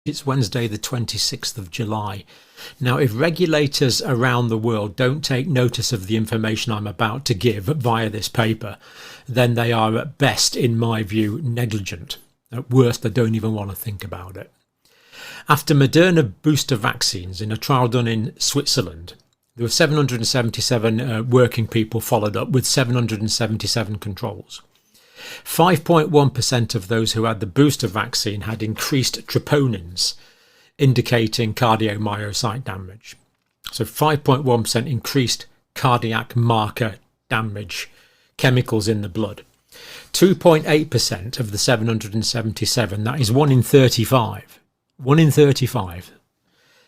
It's Wednesday, the 26th of July. Now, if regulators around the world don't take notice of the information I'm about to give via this paper, then they are at best, in my view, negligent. At worst, they don't even want to think about it. After Moderna booster vaccines in a trial done in Switzerland, there were 777 working people followed up with 777 controls. 5.1% of those who had the booster vaccine had increased troponins, indicating cardiomyocyte damage. So 5.1% increased cardiac marker damage, chemicals in the blood. 2.8% of the 777, that is 1 in 35,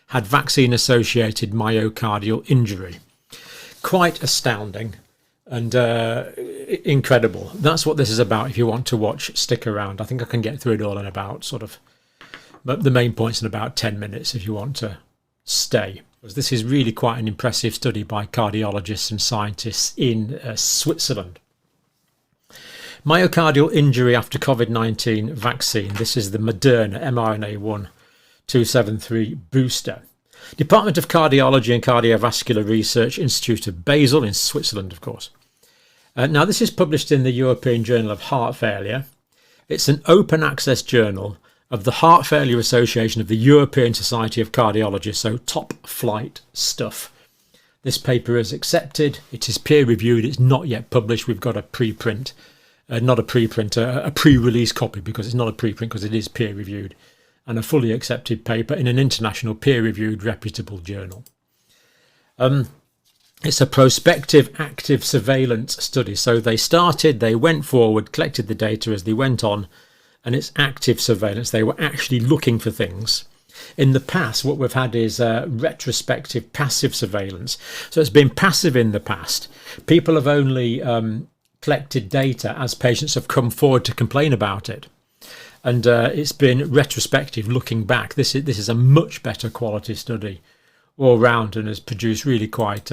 had vaccine-associated myocardial injury. Quite astounding and incredible. That's what this is about. If you want to watch, stick around. I think I can get through it all in about the main points in about 10 minutes if you want to stay. This is really quite an impressive study by cardiologists and scientists in Switzerland. Myocardial injury after COVID-19 vaccine. This is the Moderna mRNA 1273 booster. Department of Cardiology and Cardiovascular Research, Institute of Basel in Switzerland, of course. Now, this is published in the European Journal of Heart Failure. It's an open access journal of the Heart Failure Association of the European Society of Cardiology, so top flight stuff. This paper is accepted. It is peer reviewed. It's not yet published. We've got a preprint, a pre-release copy, because it's not a preprint because it is peer reviewed, and a fully accepted paper in an international peer-reviewed reputable journal. It's a prospective active surveillance study. So they went forward, collected the data as they went on, and it's active surveillance. They were actually looking for things. In the past, what we've had is retrospective passive surveillance. So it's been passive in the past. People have only collected data as patients have come forward to complain about it. And it's been retrospective, looking back. This is a much better quality study all round, and has produced really quite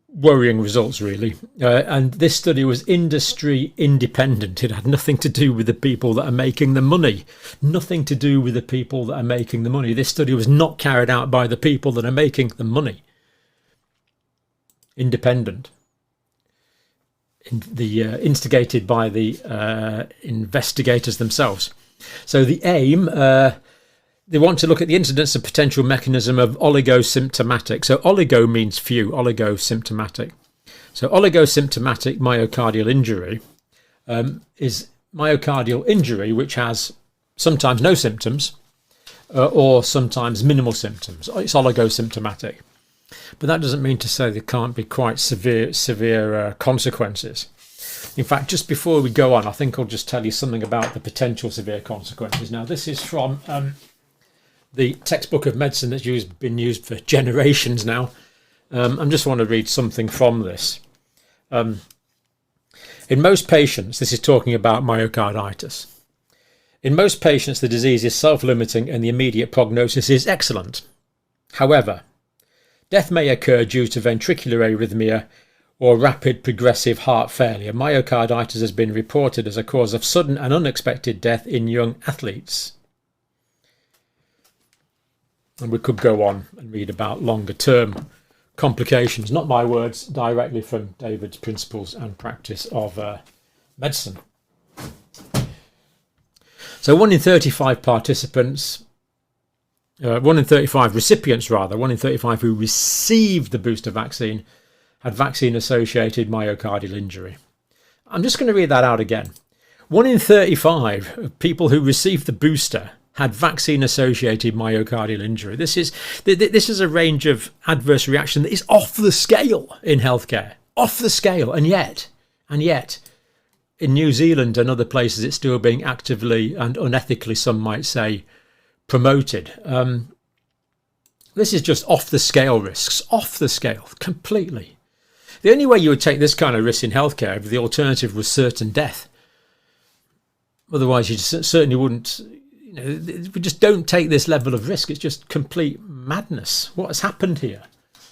worrying results, really. And this study was industry independent. It had nothing to do with the people that are making the money. Nothing to do with the people that are making the money. This study was not carried out by the people that are making the money. Independent. Instigated by the investigators themselves. So the aim, they want to look at the incidence and potential mechanism of oligosymptomatic. So oligo means few, oligosymptomatic. So oligosymptomatic myocardial injury is myocardial injury which has sometimes no symptoms or sometimes minimal symptoms. It's oligosymptomatic. But that doesn't mean to say there can't be quite severe consequences. In fact, just before we go on, I think I'll just tell you something about the potential severe consequences. Now, this is from the textbook of medicine that's been used for generations now. I just want to read something from this. In most patients, this is talking about myocarditis. In most patients, the disease is self-limiting and the immediate prognosis is excellent. However, death may occur due to ventricular arrhythmia or rapid progressive heart failure. Myocarditis has been reported as a cause of sudden and unexpected death in young athletes. And we could go on and read about longer term complications. Not my words, directly from David's Principles and Practice of Medicine. So 1 in 35 participants, 1 in 35 recipients rather, 1 in 35 who received the booster vaccine had vaccine-associated myocardial injury. I'm just going to read that out again. 1 in 35 of people who received the booster had vaccine-associated myocardial injury. This is a range of adverse reaction that is off the scale in healthcare. Off the scale. And yet, in New Zealand and other places, it's still being actively and unethically, some might say, promoted. This is just off the scale risks. Off the scale, completely. The only way you would take this kind of risk in healthcare if the alternative was certain death. Otherwise, you certainly wouldn't. We just don't take this level of risk. It's just complete madness. What has happened here?